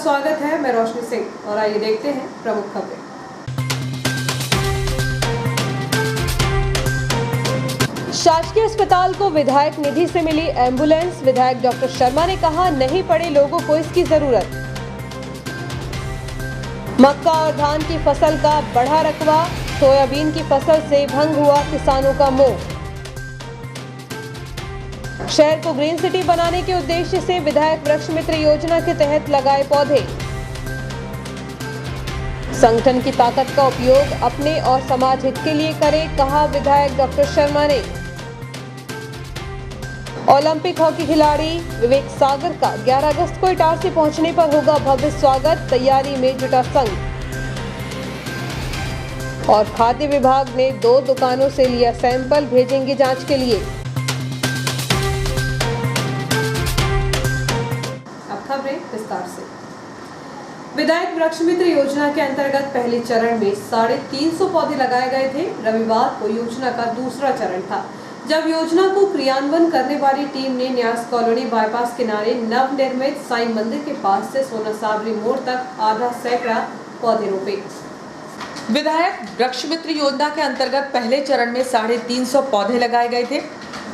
स्वागत है। मैं रोशनी सिंह और आइए देखते हैं प्रमुख खबरें। शासकीय अस्पताल को विधायक निधि से मिली एम्बुलेंस। विधायक डॉक्टर शर्मा ने कहा, नहीं पड़े लोगों को इसकी जरूरत। मक्का और धान की फसल का बढ़ा रकबा, सोयाबीन की फसल से भंग हुआ किसानों का मोह। शहर को ग्रीन सिटी बनाने के उद्देश्य से विधायक वृक्ष मित्र योजना के तहत लगाए पौधे। संगठन की ताकत का उपयोग अपने और समाज हित के लिए करें, कहा विधायक डॉक्टर शर्मा ने। ओलंपिक हॉकी खिलाड़ी विवेक सागर का 11 अगस्त को इटारसी पहुंचने पर होगा भव्य स्वागत, तैयारी में जुटा संघ। और खाद्य विभाग ने 2 दुकानों से लिया सैंपल, भेजेंगे जांच के लिए। खबरें विस्तार से। विधायक वृक्ष मित्र योजना के अंतर्गत पहले चरण में 350 पौधे लगाए गए थे। रविवार को योजना का दूसरा चरण था, जब योजना को क्रियान्वयन करने वाली टीम ने न्यास कॉलोनी बाईपास किनारे नवनिर्मित साईं मंदिर के पास से सोना साबरी मोड़ तक आधा सैकड़ा पौधे रोपे। विधायक वृक्ष मित्र योजना के अंतर्गत पहले चरण में 350 पौधे लगाए गए थे।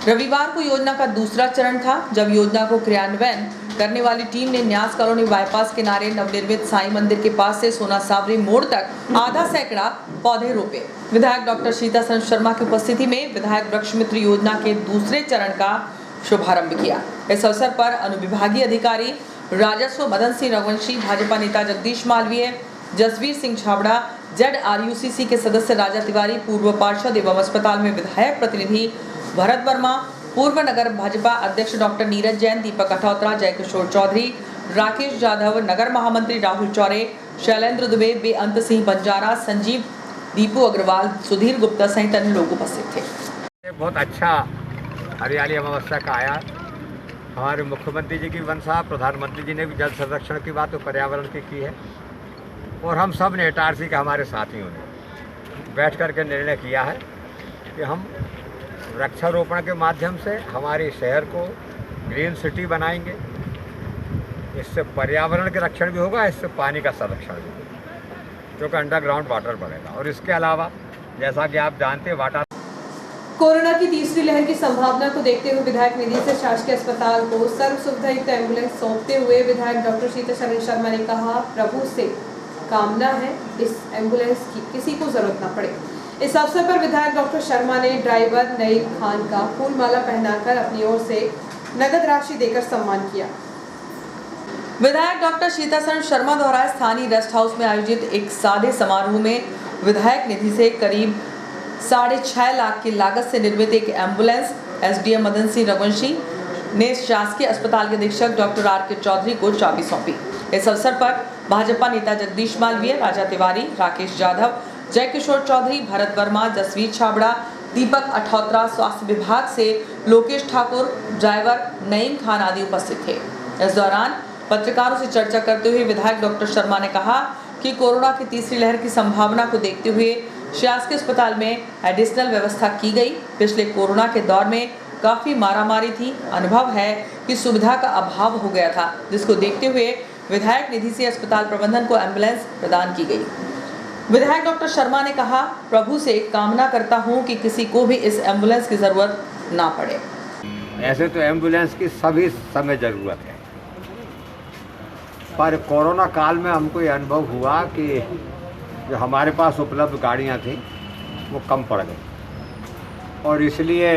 रविवार को योजना का दूसरा चरण था, जब योजना को क्रियान्वयन करने वाली टीम ने न्यास कॉलोनी बाईपास किनारे नवनिर्मित साईं मंदिर के पास से सोना साबरी मोड़ तक आधा सैकड़ा पौधे रोपे। विधायक डॉक्टर सीतासरन शर्मा की उपस्थिति में विधायक वृक्ष मित्र योजना के दूसरे चरण का शुभारंभ किया। इस अवसर पर अनुविभागीय अधिकारी राजस्व मदन सिंह रघुवंशी, भाजपा नेता जगदीश मालवीय, जसवीर सिंह छाबड़ा, ZRUCC के सदस्य राजा तिवारी, पूर्व पार्षद एवं अस्पताल में विधायक प्रतिनिधि भरत वर्मा, पूर्व नगर भाजपा अध्यक्ष डॉक्टर नीरज जैन, दीपक अठौतरा, जयकिशोर चौधरी, राकेश यादव, नगर महामंत्री राहुल चौरे, शैलेंद्र दुबे, बेअंत सिंह बंजारा, संजीव, दीपू अग्रवाल, सुधीर गुप्ता सहित अन्य लोग उपस्थित थे। बहुत अच्छा हरियाली अमावस्या का आया। हमारे मुख्यमंत्री जी की मनसा, प्रधानमंत्री जी ने भी जल संरक्षण की बात तो पर्यावरण की है, और हम सब ने इटारसी के हमारे साथियों ने बैठ कर के निर्णय किया है कि हम वृक्षारोपण के माध्यम से हमारे शहर को ग्रीन सिटी बनाएंगे। इससे पर्यावरण के रक्षण भी होगा, इससे पानी का संरक्षण भी होगा, क्योंकि अंडरग्राउंड वाटर बढ़ेगा। और इसके अलावा जैसा कि आप जानते हैं, वाटर कोरोना की तीसरी लहर की संभावना को देखते हुए विधायक निधि से शासकीय अस्पताल को सर्व सुविधा युक्त एम्बुलेंस सौंपते हुए विधायक डॉक्टर सीतासरन शर्मा ने कहा, प्रभु से कामना है इस एम्बुलेंस की किसी को जरूरत न पड़े। इस अवसर पर विधायक डॉक्टर शर्मा ने ड्राइवर नईम खान का फूल माला पहनाकर अपनी ओर से नगद राशि देकर सम्मान किया। विधायक डॉक्टर सीतासरन शर्मा द्वारा स्थानीय रेस्ट हाउस में आयोजित एक सादे समारोह में विधायक निधि से करीब 6.5 लाख की लागत से निर्मित एक एम्बुलेंस SDM मदन सिंह रघुवंशी ने शासकीय अस्पताल के अधीक्षक डॉक्टर RK चौधरी को चाबी सौंपी। इस अवसर पर भाजपा नेता जगदीश मालवीय, राजा तिवारी, राकेश यादव, जयकिशोर चौधरी, भरत वर्मा, जसवीर छाबड़ा, दीपक अठौतरा, स्वास्थ्य विभाग से लोकेश ठाकुर, ड्राइवर नईम खान आदि उपस्थित थे। इस दौरान पत्रकारों से चर्चा करते हुए विधायक डॉक्टर शर्मा ने कहा कि कोरोना की तीसरी लहर की संभावना को देखते हुए शासकीय अस्पताल में एडिशनल व्यवस्था की गई। पिछले कोरोना के दौर में काफी मारामारी थी। अनुभव है कि सुविधा का अभाव हो गया था, जिसको देखते हुए विधायक निधि से अस्पताल प्रबंधन को एम्बुलेंस प्रदान की गई। विधायक डॉक्टर शर्मा ने कहा, प्रभु से कामना करता हूं कि किसी को भी इस एम्बुलेंस की जरूरत ना पड़े। ऐसे तो एम्बुलेंस की सभी समय ज़रूरत है, पर कोरोना काल में हमको ये अनुभव हुआ कि जो हमारे पास उपलब्ध गाड़ियां थी वो कम पड़ गई, और इसलिए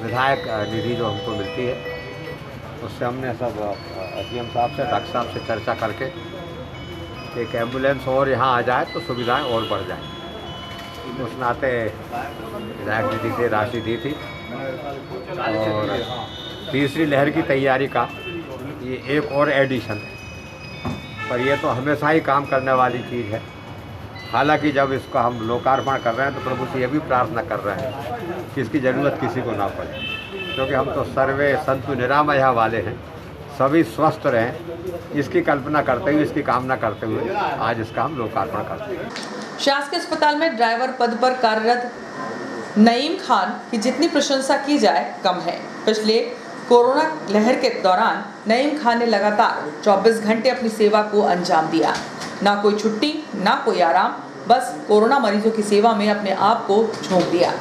विधायक निधि जो हमको मिलती है उससे हमने सब SDM साहब से, डॉक्टर साहब से चर्चा करके एक एम्बुलेंस और यहाँ आ जाए तो सुविधाएं और बढ़ जाएं। उस नाते विधायक निधि से राशि दी थी, और तीसरी लहर की तैयारी का ये एक और एडिशन है, पर यह तो हमेशा ही काम करने वाली चीज़ है। हालांकि जब इसका हम लोकार्पण कर रहे हैं तो प्रभु से यह भी प्रार्थना कर रहे हैं कि इसकी ज़रूरत किसी को ना पड़े, क्योंकि हम तो सर्वे संतु निरामया वाले हैं, सभी स्वस्थ रहें, इसकी कल्पना करते हुए, इसकी कामना करते हुए आज इसका हम लोकार्पण करते हैं। शासकीय अस्पताल में ड्राइवर पद पर कार्यरत नईम खान की जितनी प्रशंसा की जाए कम है। पिछले कोरोना लहर के दौरान नईम खान ने लगातार 24 घंटे अपनी सेवा को अंजाम दिया। ना कोई छुट्टी, ना कोई आराम, बस कोरोना मरीजों की सेवा में अपने आप को झोंक दिया।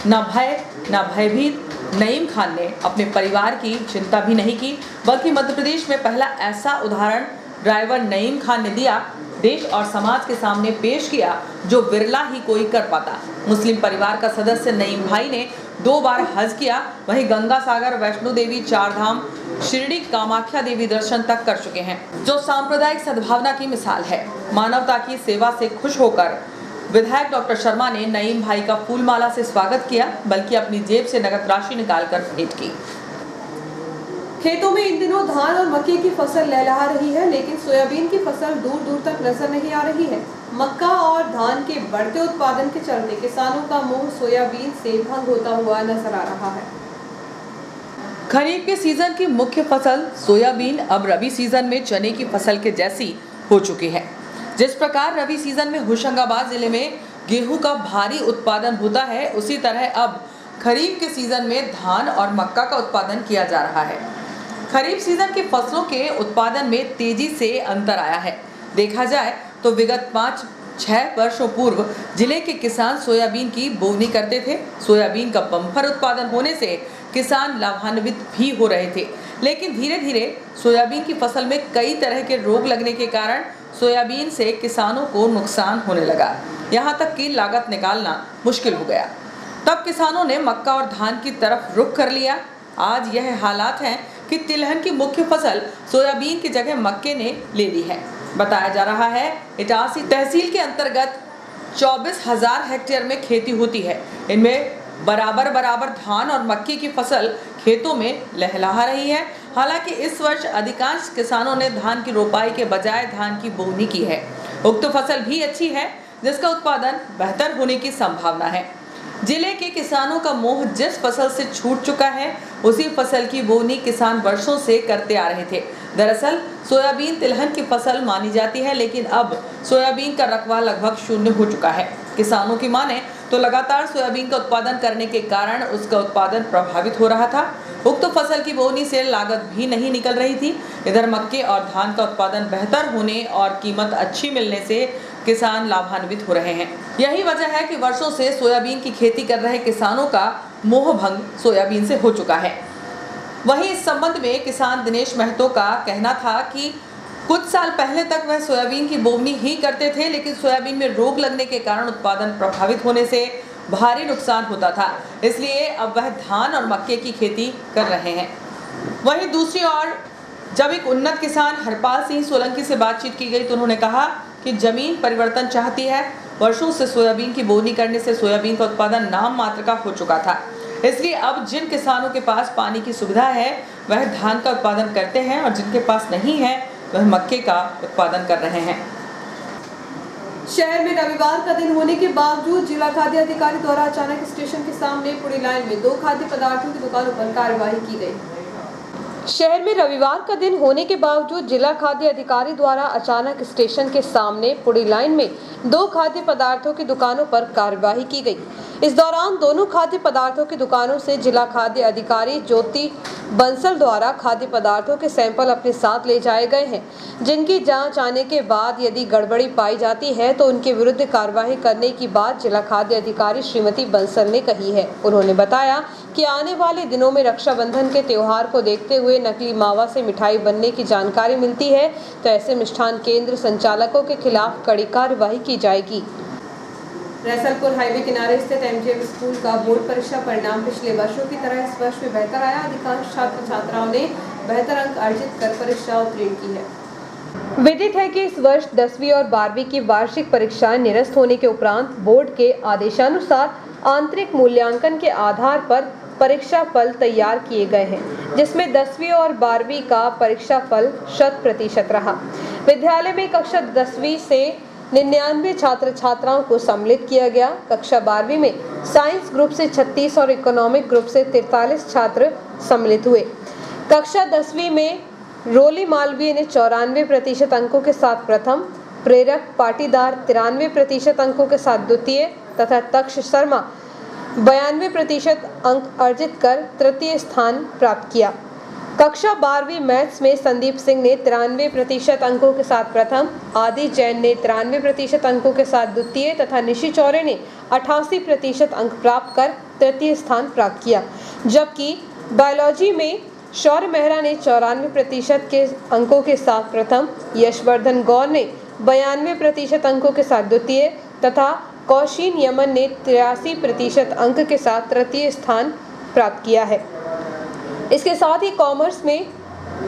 ना भय, ना भयभीत, नईम खान ने अपने परिवार की चिंता भी नहीं की, बल्कि मध्य प्रदेश में पहला ऐसा उदाहरण ड्राइवर नईम खान ने दिया, देश और समाज के सामने पेश किया, जो विरला ही कोई कर पाता। मुस्लिम परिवार का सदस्य नईम भाई ने 2 बार हज किया, वहीं गंगा सागर, वैष्णो देवी, 4 धाम, शिरडी, कामाख्या देवी दर्शन तक कर चुके हैं, जो सांप्रदायिक सद्भावना की मिसाल है। मानवता की सेवा से खुश होकर विधायक डॉक्टर शर्मा ने नईम भाई का फूलमाला से स्वागत किया, बल्कि अपनी जेब से नगद राशि निकालकर भेंट की। खेतों में इन दिनों धान और मक्के की फसल लहलहा रही है, लेकिन सोयाबीन की फसल दूर दूर तक नजर नहीं आ रही है। मक्का और धान के बढ़ते उत्पादन के चलते किसानों का मोह सोयाबीन से भंग होता हुआ नजर आ रहा है। खरीफ के सीजन की मुख्य फसल सोयाबीन अब रबी सीजन में चने की फसल के जैसी हो चुकी है। जिस प्रकार रबी सीजन में होशंगाबाद जिले में गेहूं का भारी उत्पादन होता है, उसी तरह अब खरीफ के सीजन में धान और मक्का का उत्पादन किया जा रहा है। खरीफ सीजन की फसलों के उत्पादन में तेजी से अंतर आया है। देखा जाए तो विगत 5-6 वर्षों पूर्व जिले के किसान सोयाबीन की बोवनी करते थे। सोयाबीन का बम्पर उत्पादन होने से किसान लाभान्वित भी हो रहे थे, लेकिन धीरे धीरे सोयाबीन की फसल में कई तरह के रोग लगने के कारण सोयाबीन से किसानों को नुकसान होने लगा, यहाँ तक कि लागत निकालना मुश्किल हो गया। तब किसानों ने मक्का और धान की तरफ रुख कर लिया। आज यह हालात हैं कि तिलहन की मुख्य फसल सोयाबीन की जगह मक्के ने ले ली है। बताया जा रहा है इटारसी तहसील के अंतर्गत 24,000 हेक्टेयर में खेती होती है। इनमें बराबर धान और मक्के की फसल खेतों में लहलहा रही है। हालांकि इस वर्ष अधिकांश किसानों ने धान की रोपाई के बजाय धान की बोवनी की है। उक्त फसल भी अच्छी है, जिसका उत्पादन बेहतर होने की संभावना है। जिले के किसानों का मोह जिस फसल से छूट चुका है, उसी फसल की बोवनी किसान वर्षों से करते आ रहे थे। दरअसल सोयाबीन तिलहन की फसल मानी जाती है, लेकिन अब सोयाबीन का रकबा लगभग 0 हो चुका है। किसानों की माने तो लगातार सोयाबीन का उत्पादन करने के कारण उसका उत्पादन प्रभावित हो रहा था। उक्त फसल की बोवनी से लागत भी नहीं निकल रही थी। इधर मक्के और धान का उत्पादन बेहतर होने और कीमत अच्छी मिलने से किसान लाभान्वित हो रहे हैं। यही वजह है कि वर्षों से सोयाबीन की खेती कर रहे किसानों का मोह भंग सोयाबीन से हो चुका है। वहीं इस संबंध में किसान दिनेश महतो का कहना था कि कुछ साल पहले तक वह सोयाबीन की बोवनी ही करते थे, लेकिन सोयाबीन में रोग लगने के कारण उत्पादन प्रभावित होने से भारी नुकसान होता था, इसलिए अब वह धान और मक्के की खेती कर रहे हैं। वहीं दूसरी ओर जब एक उन्नत किसान हरपाल सिंह सोलंकी से बातचीत की गई तो उन्होंने कहा कि जमीन परिवर्तन चाहती है। वर्षों से सोयाबीन की बोवनी करने से सोयाबीन का उत्पादन नाम मात्र का हो चुका था, इसलिए अब जिन किसानों के पास पानी की सुविधा है वह धान का उत्पादन करते हैं और जिनके पास नहीं है वह मक्के का उत्पादन कर रहे हैं। शहर में रविवार का दिन होने के बावजूद जिला खाद्य अधिकारी द्वारा अचानक स्टेशन के सामने पूरी लाइन में 2 खाद्य पदार्थों की दुकानों पर कार्यवाही की गई। शहर में रविवार का दिन होने के बावजूद जिला खाद्य अधिकारी द्वारा अचानक स्टेशन के सामने पूरी लाइन में 2 खाद्य पदार्थों की दुकानों पर कार्यवाही की गई। इस दौरान दोनों खाद्य पदार्थों की दुकानों से जिला खाद्य अधिकारी ज्योति बंसल द्वारा खाद्य पदार्थों के सैंपल अपने साथ ले जाए गए हैं, जिनकी जांच आने के बाद यदि गड़बड़ी पाई जाती है तो उनके विरुद्ध कार्यवाही करने की बात जिला खाद्य अधिकारी श्रीमती बंसल ने कही है। उन्होंने बताया कि आने वाले दिनों में रक्षाबंधन के त्योहार को देखते हुए नकली मावा से मिठाई बनने की जानकारी मिलती है तो ऐसे मिष्ठान केंद्र संचालकों के खिलाफ कड़ी कार्यवाही की जाएगी। रैसलपुर हाईवे किनारे स्थित एमजीएम स्कूल का बोर्ड परीक्षा परिणाम पिछले वर्षों की तरह इस वर्ष भी बेहतर आया। अधिकांश छात्र छात्राओं ने बेहतर अंक अर्जित कर परीक्षा उत्तीर्ण की है। विदित है कि इस वर्ष 10वीं और 12वीं की वार्षिक परीक्षाएं निरस्त होने के उपरांत बोर्ड के आदेशानुसार आंतरिक मूल्यांकन के आधार पर परीक्षा फल तैयार किए गए हैं, जिसमें 10वीं और 12वीं का परीक्षा फल 100% रहा। विद्यालय में कक्षा 10वीं से 99 छात्र छात्राओं को सम्मिलित किया गया। कक्षा 12वीं में साइंस ग्रुप से 36 और इकोनॉमिक ग्रुप से 43 छात्र सम्मिलित हुए। कक्षा 10वीं में रोली मालवीय ने 94% अंकों के साथ प्रथम, प्रेरक पाटीदार 93% अंकों के साथ द्वितीय तथा तक्ष शर्मा 92% अंक अर्जित कर तृतीय स्थान प्राप्त किया। कक्षा 12वीं मैथ्स में संदीप सिंह ने 93% अंकों के साथ प्रथम, आदि जैन ने 93% अंकों के साथ द्वितीय तथा निशी चौरे ने 88% अंक प्राप्त कर तृतीय स्थान प्राप्त किया। जबकि बायोलॉजी में शौर्य मेहरा ने 94% के अंकों के साथ प्रथम, यशवर्धन गौर ने 92% अंकों के साथ द्वितीय तथा कौशिन यमन ने 83% अंक के साथ तृतीय स्थान प्राप्त किया है। इसके साथ ही कॉमर्स में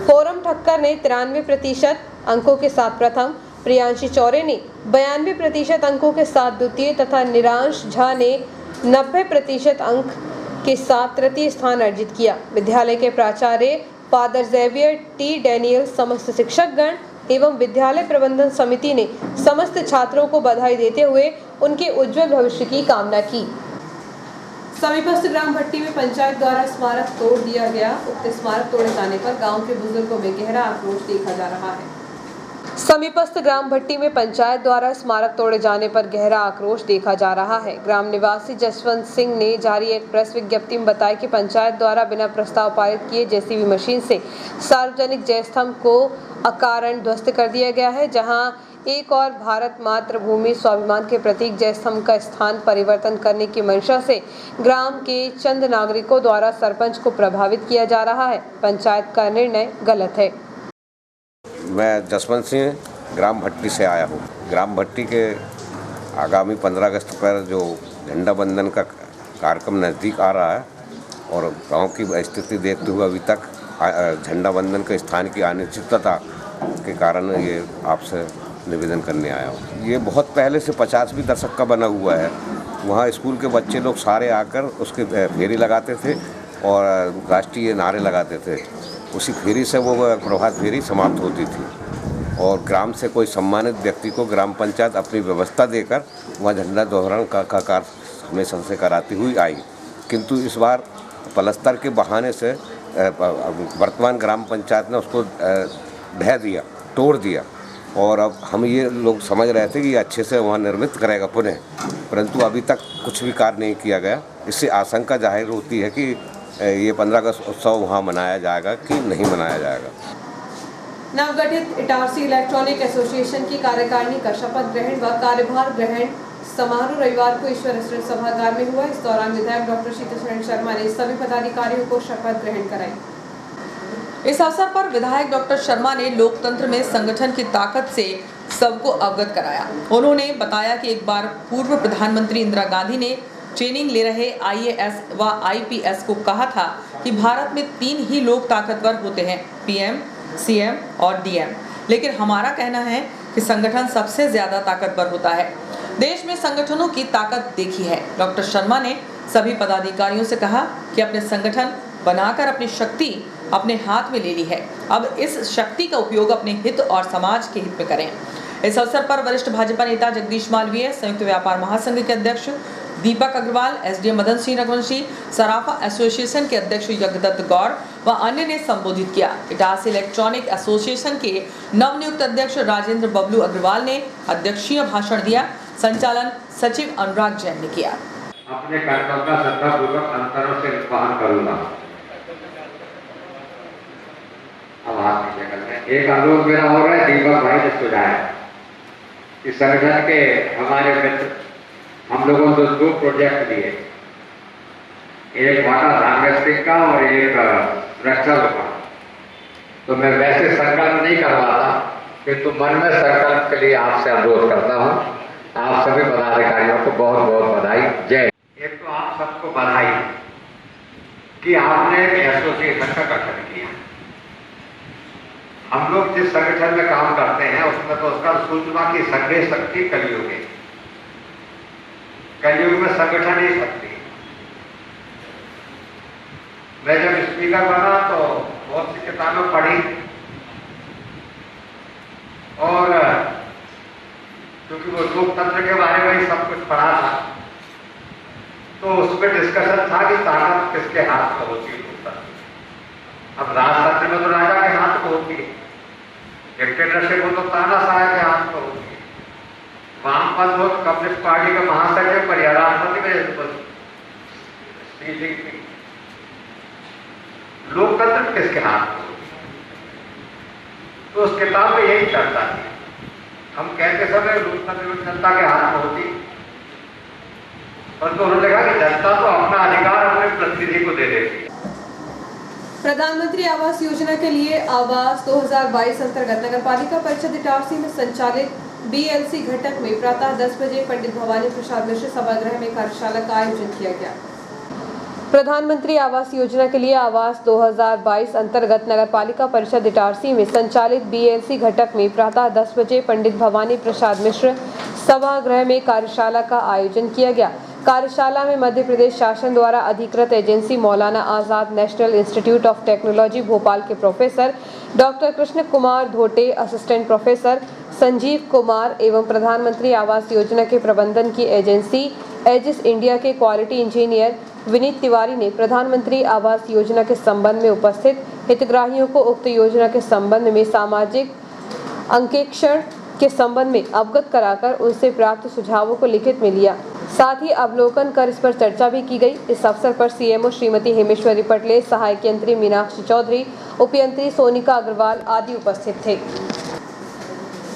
फोरम ठक्कर ने 93% अंकों के साथ प्रथम, प्रियांशी चौरे ने 92% अंकों के साथ द्वितीय तथा निरांश झा ने 90% अंक के साथ तृतीय स्थान अर्जित किया। विद्यालय के प्राचार्य फादर जेवियर टी डैनियल, समस्त शिक्षकगण एवं विद्यालय प्रबंधन समिति ने समस्त छात्रों को बधाई देते हुए उनके उज्जवल भविष्य की कामना की। समीपस्थ ग्राम भट्टी में पंचायत द्वारा स्मारक तोड़ दिया गया। उक्त स्मारक तोड़े जाने पर गांव के बुजुर्गों में गहरा आक्रोश देखा जा रहा है। समीपस्थ ग्राम भट्टी में पंचायत द्वारा स्मारक तोड़े जाने पर गहरा आक्रोश देखा जा रहा है। ग्राम निवासी जसवंत सिंह ने जारी एक प्रेस विज्ञप्ति में बताया कि पंचायत द्वारा बिना प्रस्ताव पारित किए जेसीबी मशीन से सार्वजनिक जय स्तंभ को अकारण ध्वस्त कर दिया गया है, जहां एक और भारत मातृभूमि स्वाभिमान के प्रतीक जय स्तंभ का स्थान परिवर्तन करने की मंशा से ग्राम के चंद नागरिकों द्वारा सरपंच को प्रभावित किया जा रहा है। पंचायत का निर्णय गलत है। मैं जसवंत सिंह ग्राम भट्टी से आया हूँ। ग्राम भट्टी के आगामी 15 अगस्त पर जो झंडा बंदन का कार्यक्रम नज़दीक आ रहा है और गांव की स्थिति देखते हुए अभी तक झंडा बंदन के स्थान की अनिश्चितता के कारण ये आपसे निवेदन करने आया हूँ। ये बहुत पहले से 50वीं दशक का बना हुआ है। वहाँ स्कूल के बच्चे लोग सारे आकर उसके फेरी लगाते थे और राष्ट्रीय नारे लगाते थे। उसी फेरी से वो प्रभात फेरी समाप्त होती थी और ग्राम से कोई सम्मानित व्यक्ति को ग्राम पंचायत अपनी व्यवस्था देकर वहाँ झंडा दोहरण का कार्य हमेशा से कराती हुई आई। किंतु इस बार पलस्तर के बहाने से वर्तमान ग्राम पंचायत ने उसको ढह दिया, तोड़ दिया और अब हम ये लोग समझ रहे थे कि ये अच्छे से वहाँ निर्मित करेगा पुनः, परंतु अभी तक कुछ भी कार्य नहीं किया गया। इससे आशंका जाहिर होती है कि ये 15 अगस्त उत्सव वहाँ मनाया जाएगा कि नहीं मनाया जाएगा। नवगठित इटारसी इलेक्ट्रॉनिक एसोसिएशन की कार्यकारिणी का शपथ ग्रहण व कार्यभार ग्रहण समारोह रविवार को ईश्वर रेस्टोरेंट सभागार में हुआ। इस दौरान विधायक डॉक्टर शीतशरण शर्मा ने सभी पदाधिकारियों को शपथ ग्रहण कराई। इस अवसर पर विधायक डॉक्टर शर्मा ने लोकतंत्र में संगठन की ताकत से सबको अवगत कराया। उन्होंने बताया कि एक बार पूर्व प्रधानमंत्री इंदिरा गांधी ने ट्रेनिंग ले रहे IAS व IPS को कहा था कि भारत में 3 ही लोग ताकतवर होते हैं, PM, CM और DM। लेकिन हमारा कहना है कि संगठन सबसे ज्यादा ताकतवर होता है। देश में संगठनों की ताकत देखी है। डॉक्टर शर्मा ने सभी पदाधिकारियों से कहा कि अपने संगठन बनाकर अपनी शक्ति अपने हाथ में ले ली है। अब इस शक्ति का उपयोग अपने हित और समाज के हित में करें। इस अवसर पर वरिष्ठ भाजपा नेता जगदीश मालवीय, संयुक्त व्यापार महासंघ के अध्यक्ष दीपक अग्रवाल, SDM मदन सिंह रघुवंशी, सराफा एसोसिएशन के अध्यक्ष जगदत्त गौर व अन्य ने संबोधित किया। इटारसी इलेक्ट्रॉनिक एसोसिएशन के नवनियुक्त अध्यक्ष राजेंद्र बबलू अग्रवाल ने अध्यक्षीय भाषण दिया। संचालन सचिव अनुराग जैन ने किया। अपने कर्तव्य का श्रद्धापूर्वक अंतरों से निर्वहन करूंगा। अब हाथ नीचे करते हैं। एक अनुरोध मेरा हो रहा है, दीपक भाई ने सुझाया कि संगठन के हमारे मित्र हम लोगों को 2 प्रोजेक्ट दिए, एक वाटर हार्वेस्टिंग का और एक रक्षा का। तो मैं वैसे संकल्प नहीं करवाता, किंतु मन में संकल्प के लिए आपसे अनुरोध करता हूँ। आप सभी पदाधिकारियों को बहुत बहुत बधाई। जय। एक तो आप सबको बधाई कि आपने एसोसिएशन का गठन किया। हम लोग जिस संगठन में काम करते हैं उसमें तो उसका सूचना की संदेश शक्ति कलयुग है। कलयुग में संगठन ही शक्ति। मैं जब स्पीकर बना तो बहुत सी किताबें पढ़ी और क्योंकि वो लोकतंत्र के बारे में ही सब कुछ पढ़ा था, तो उसमें डिस्कशन था कि ताकत किसके हाथ में होती है। लोकतंत्र अब राजतंत्र में तो राजा के हाथ में होती है, डिक्टेटरशिप हो तो तानाशाह के हाथ में होती है, वामपंथ हो तो कम्युनिस्ट पार्टी के महासचिव पर या राष्ट्रपति में। लोकतंत्र किसके हाथ में? तो उस किताब में यही चर्चा है। हम कहते समय लोकतंत्र जनता के हाथ में होती, परंतु उन्होंने कहा कि जनता तो अपना अधिकार अपने प्रतिनिधि को दे देती है। प्रधानमंत्री आवास योजना के लिए आवास 2022 अंतर्गत नगरपालिका परिषद इटारसी में संचालित BLC घटक में प्रातः 10 बजे पंडित भवानी प्रसाद मिश्र सभागृह में कार्यशाला का आयोजन किया गया। प्रधानमंत्री आवास योजना के लिए आवास 2022 अंतर्गत नगरपालिका परिषद इटारसी में संचालित BLC घटक में प्रातः 10 बजे पंडित भवानी प्रसाद मिश्र सभागृह में कार्यशाला का आयोजन किया गया। कार्यशाला में मध्य प्रदेश शासन द्वारा अधिकृत agency Maulana Azad national institute of technology Bhopal के professor doctor Krishna Kumar Dhote, assistant professor Sanjeev Kumar एवं प्रधानमंत्री आवास योजना के प्रबंधन की एजेंसी एजिस इंडिया के क्वालिटी इंजीनियर विनीत तिवारी ने प्रधानमंत्री आवास योजना के संबंध में उपस्थित हितग्राहियों को उक्त योजना के संबंध में सामाजिक अंकेक्षण के संबंध में अवगत कराकर उनसे प्राप्त सुझावों को लिखित में लिया। साथ ही अवलोकन कर इस पर चर्चा भी की गई। इस अवसर पर CMO श्रीमती हेमेश्वरी पटले, सहायक यंत्री मीनाक्षी चौधरी, उपयंत्री सोनिका अग्रवाल आदि उपस्थित थे।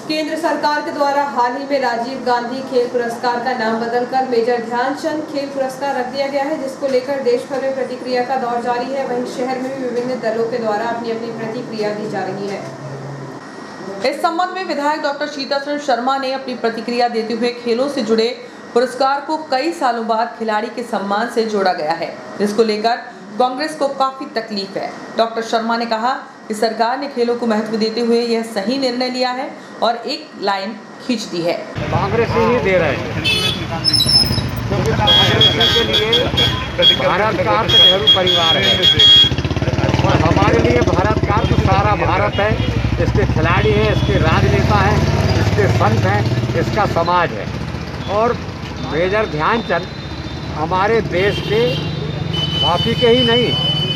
केंद्र सरकार के द्वारा हाल ही में राजीव गांधी खेल पुरस्कार का नाम बदलकर मेजर ध्यानचंद खेल पुरस्कार रख दिया गया है, जिसको लेकर देश भर में प्रतिक्रिया का दौर जारी है। वहीं शहर में भी विभिन्न दलों के द्वारा अपनी अपनी प्रतिक्रिया दी जा रही है। इस संबंध में विधायक डॉक्टर शीतासरण शर्मा ने अपनी प्रतिक्रिया देते हुए खेलों से जुड़े पुरस्कार को कई सालों बाद खिलाड़ी के सम्मान से जोड़ा गया है, जिसको लेकर कांग्रेस को काफी तकलीफ है। डॉक्टर शर्मा ने कहा कि सरकार ने खेलों को महत्व देते हुए यह सही निर्णय लिया है और एक लाइन खींच दी है। कांग्रेस ही दे रहे हैं, क्योंकि कांग्रेस के लिए भारत का अर्थ नेहरू परिवार है और हमारे लिए भारत का अर्थ सारा भारत है। इसके खिलाड़ी हैं, इसके राजनेता हैं, इसके संत हैं, इसका समाज है। और मेजर ध्यानचंद हमारे देश के हॉकी के ही नहीं,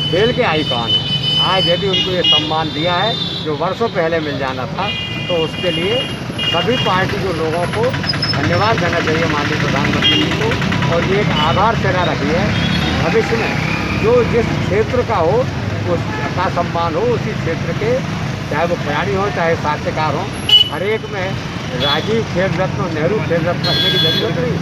खेल के आइकॉन हैं। आज यदि उनको ये सम्मान दिया है जो वर्षों पहले मिल जाना था, तो उसके लिए सभी पार्टी के लोगों को धन्यवाद देना चाहिए माननीय प्रधानमंत्री जी को। और ये एक आधार सिरा रखी है भविष्य में जो जिस क्षेत्र का हो उसका सम्मान हो, उसी क्षेत्र के चाहे वो खिलाड़ी हो चाहे साहित्यकार हो, हर एक में राजीव खेल रत्न, नेहरू खेल रत्न रखने की जरूरत नहीं।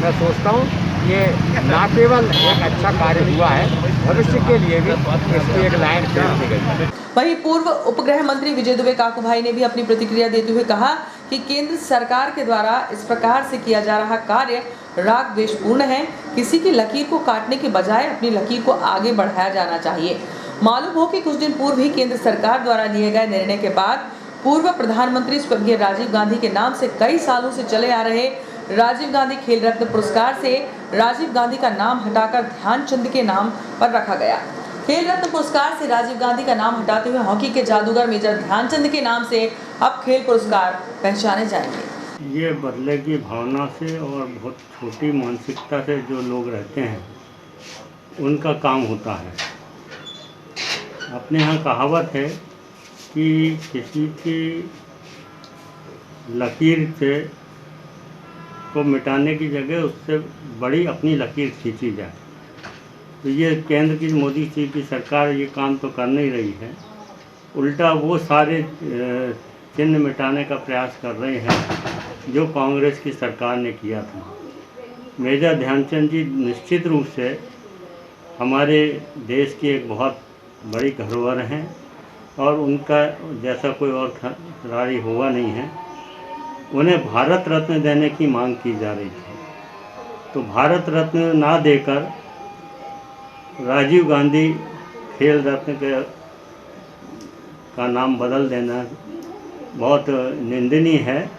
मैं सोचता हूँ ये ना केवल एक अच्छा कार्य हुआ है, भविष्य के लिए भी इसकी एक लाइन खींच दी गई। वहीं पूर्व उपगृह मंत्री विजय दुबे काकू भाई ने भी अपनी प्रतिक्रिया देते हुए कहा कि केंद्र सरकार के द्वारा इस प्रकार से किया जा रहा कार्य राग द्वेषपूर्ण है। किसी की लकीर को काटने के बजाय अपनी लकीर को आगे बढ़ाया जाना चाहिए। मालूम हो कि कुछ दिन पूर्व ही केंद्र सरकार द्वारा लिए गए निर्णय के बाद पूर्व प्रधानमंत्री स्वर्गीय राजीव गांधी के नाम से कई सालों से चले आ रहे राजीव गांधी खेल रत्न पुरस्कार से राजीव गांधी का नाम हटाकर ध्यानचंद के नाम पर रखा गया। खेल रत्न पुरस्कार से राजीव गांधी का नाम हटाते हुए हॉकी के जादूगर मेजर ध्यानचंद के नाम से अब खेल पुरस्कार पहचाने जाएंगे। ये बदले की भावना से और बहुत छोटी मानसिकता से जो लोग रहते हैं उनका काम होता है। अपने यहाँ कहावत है कि किसी की लकीर से को मिटाने की जगह उससे बड़ी अपनी लकीर खींची जाए। तो ये केंद्र की मोदी जी की सरकार ये काम तो कर नहीं रही है, उल्टा वो सारे चिन्ह मिटाने का प्रयास कर रहे हैं जो कांग्रेस की सरकार ने किया था। मेजर ध्यानचंद जी निश्चित रूप से हमारे देश की एक बहुत बड़ी धरोहर हैं और उनका जैसा कोई और खिलाड़ी हुआ नहीं है। उन्हें भारत रत्न देने की मांग की जा रही थी, तो भारत रत्न ना देकर राजीव गांधी खेल रत्न का नाम बदल देना बहुत निंदनीय है।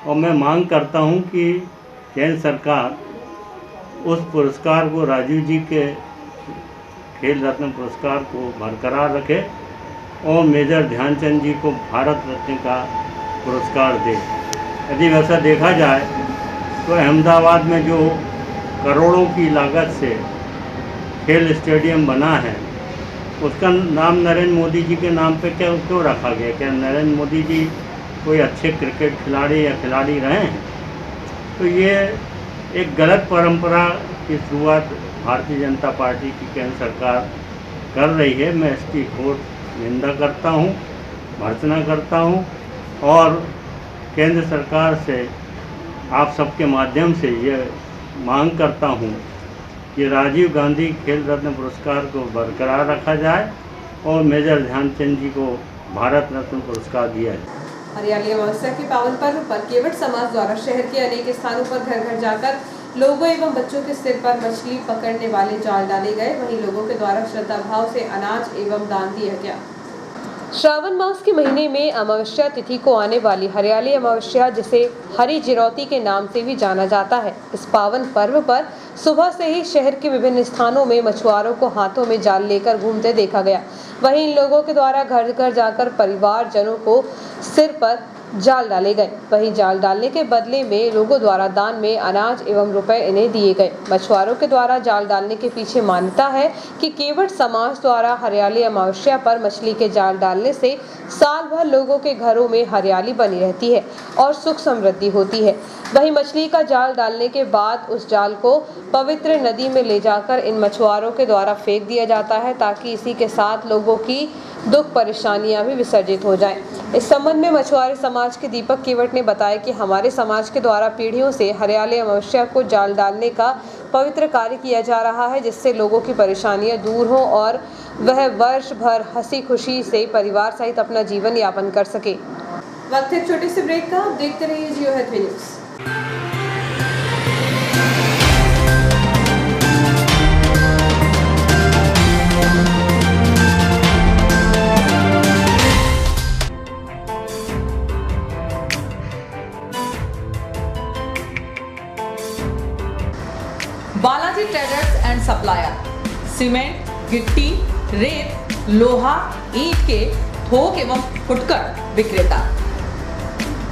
और मैं मांग करता हूं कि केंद्र सरकार उस पुरस्कार को, राजीव जी के खेल रत्न पुरस्कार को बरकरार रखे और मेजर ध्यानचंद जी को भारत रत्न का पुरस्कार दे। यदि वैसा देखा जाए तो अहमदाबाद में जो करोड़ों की लागत से खेल स्टेडियम बना है उसका नाम नरेंद्र मोदी जी के नाम पे क्यों रखा गया? क्या नरेंद्र मोदी जी कोई अच्छे क्रिकेट खिलाड़ी या खिलाड़ी रहे हैं? तो ये एक गलत परंपरा की शुरुआत भारतीय जनता पार्टी की केंद्र सरकार कर रही है, मैं इसकी घोर निंदा करता हूँ, भर्त्सना करता हूँ और केंद्र सरकार से आप सबके माध्यम से ये मांग करता हूँ कि राजीव गांधी खेल रत्न पुरस्कार को बरकरार रखा जाए और मेजर ध्यानचंद जी को भारत रत्न पुरस्कार दिया जाए। हरियाली अमावस्या के पावन पर्व पर केवट समाज द्वारा शहर के अनेक स्थानों पर घर घर जाकर लोगों एवं बच्चों के सिर पर मछली पकड़ने वाले जाल डाले गए। वहीं लोगों के द्वारा श्रद्धा भाव से अनाज एवं दान दिया गया। श्रावण मास के महीने में अमावस्या तिथि को आने वाली हरियाली अमावस्या, जिसे हरी जिरौती के नाम से भी जाना जाता है, इस पावन पर्व पर सुबह से ही शहर के विभिन्न स्थानों में मछुआरों को हाथों में जाल लेकर घूमते देखा गया। वहीं इन लोगों के द्वारा घर घर जाकर परिवारजनों को सिर पर जाल डाले गए। वहीं जाल डालने के बदले में लोगों द्वारा दान में अनाज एवं रुपए इन्हें दिए गए। मछुआरों के द्वारा जाल डालने के पीछे मान्यता है कि केवट समाज द्वारा हरियाली अमावस्या पर मछली के जाल डालने से साल भर लोगों के घरों में हरियाली बनी रहती है और सुख समृद्धि होती है। वहीं मछली का जाल डालने के बाद उस जाल को पवित्र नदी में ले जाकर इन मछुआरों के द्वारा फेंक दिया जाता है, ताकि इसी के साथ लोगों की दुख परेशानियां भी विसर्जित हो जाएं। इस संबंध में मछुआरे समाज के दीपक केवट ने बताया कि हमारे समाज के द्वारा पीढ़ियों से हरियाली अमावस्या को जाल डालने का पवित्र कार्य किया जा रहा है, जिससे लोगों की परेशानियां दूर हों और वह वर्ष भर हंसी खुशी से परिवार सहित अपना जीवन यापन कर सके। वक्त है छोटे से ब्रेक का, आप देखते रहिए Jio Hathway news. Balaji traders and supplier cement, गिट्टी, रेत, लोहा, ईंट के थोक एवं फुटकर विक्रेता।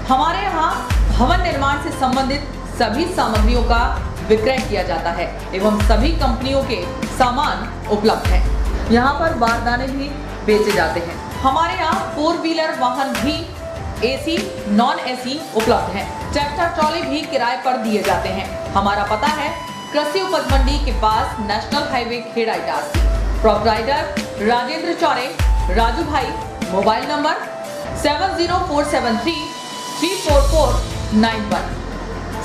हमारे यहाँ भवन निर्माण से संबंधित सभी सामग्रियों का विक्रय किया जाता है एवं सभी कंपनियों के सामान उपलब्ध हैं। यहाँ पर बारदाने भी बेचे जाते हैं। हमारे यहाँ 4 व्हीलर वाहन भी एसी, नॉन एसी उपलब्ध हैं। ट्रैक्टर ट्रॉली भी किराए पर दिए जाते हैं। हमारा पता है कृषि उपज मंडी के पास national highway Kheda Itarsi. Proprietor Rajendra Chaure, Raju भाई। Mobile number 70473 34491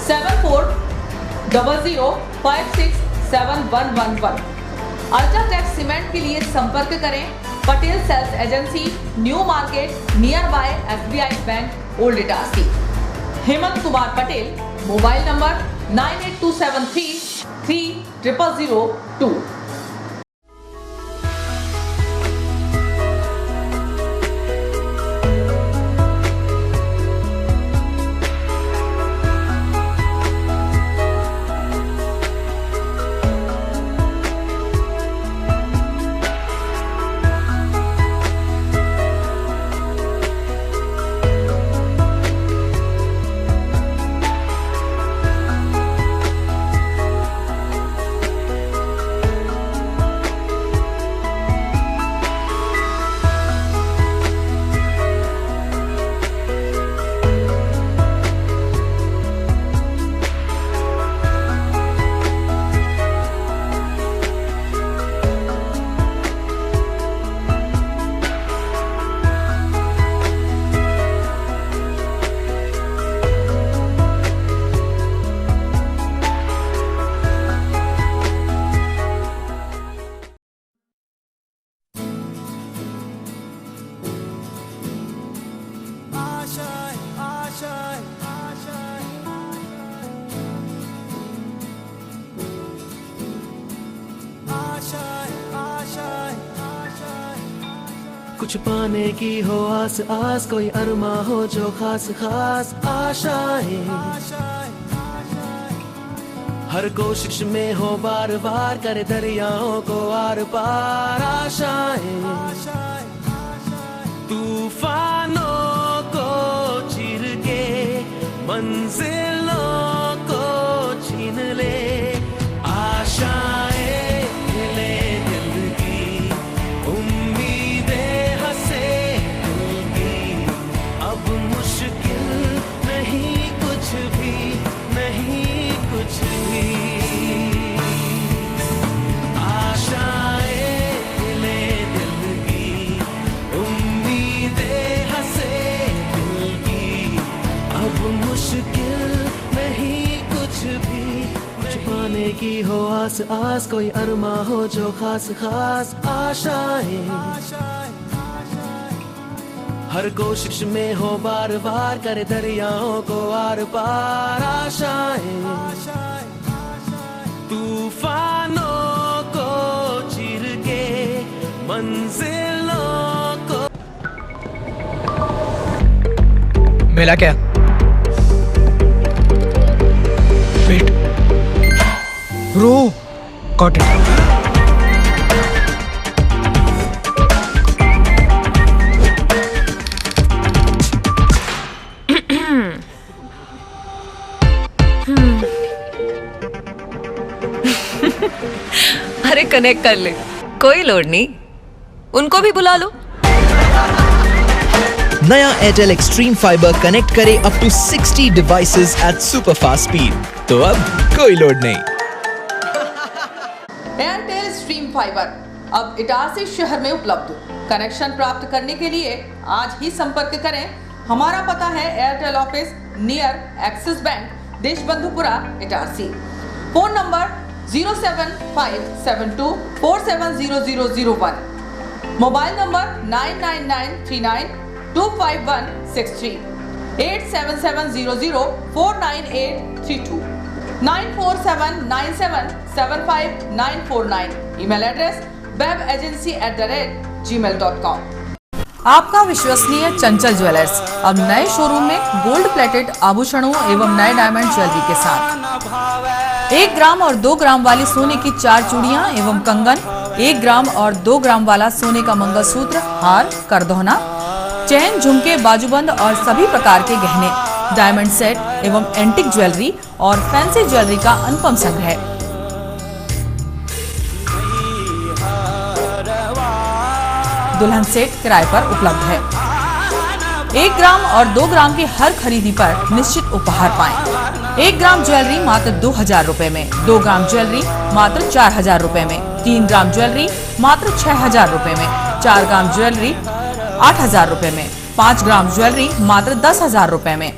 7400567111। अल्ट्राटेक सीमेंट के लिए संपर्क करें Patel sales agency, new market, nearby SBI bank, old Itarsi. Hemant Kumar Patel. Mobile number 98273 3002। कुछ पाने की हो आस आस, कोई अरमा हो जो खास खास आशाएं। हर कोशिश में हो बार बार, करे दरियाओं को आर पार आशाएं। तूफानों को चीर के मंजिलों को छीन ले आशाएं। आशाएं ले की हो आस आस, कोई अरमा हो जो खास खास आशाएं, हर कोशिश में हो बार बार, करे दरियाओं को आर पार आशाएं, तूफानों को चीर के मंजिलों को। मिला क्या? वेट, रो कॉटन। अरे कनेक्ट कर ले, कोई लोड नहीं, उनको भी बुला लो। नया एयरटेल एक्सट्रीम फाइबर कनेक्ट करे up to 60 devices at super fast speed, तो अब कोई लोड नहीं। एयरटेल स्ट्रीम फाइबर अब इटारसी शहर में उपलब्ध। कनेक्शन प्राप्त करने के लिए आज ही संपर्क करें। हमारा पता है Airtel office near Axis bank, Deshbandhupura, Itarsi. Phone number 07572470001, mobile number 9993925163, 8770049832, 9479775949, email address webagency@gmail.com। आपका विश्वसनीय चंचल ज्वेलर्स अब नए शोरूम में गोल्ड प्लेटेड आभूषणों एवं नए डायमंड ज्वेलरी के साथ 1 ग्राम और 2 ग्राम वाली सोने की 4 चूड़ियां एवं कंगन, 1 ग्राम और 2 ग्राम वाला सोने का मंगलसूत्र, हार, करदौना, चैन, झुमके, बाजूबंद और सभी प्रकार के गहने, डायमंड सेट एवं एंटिक ज्वेलरी और फैंसी ज्वेलरी का अनुपम संग्रह। दुल्हन सेट किराए पर उपलब्ध है। 1 ग्राम और 2 ग्राम की हर खरीदी पर निश्चित उपहार पाएं। 1 ग्राम ज्वेलरी मात्र 2000 रुपए में, 2 ग्राम ज्वेलरी मात्र 4000 रुपए में, 3 ग्राम ज्वेलरी मात्र 6000 रुपए में, 4 ग्राम ज्वेलरी 8000 रुपए में, 5 ग्राम ज्वेलरी मात्र 10000 रुपए में।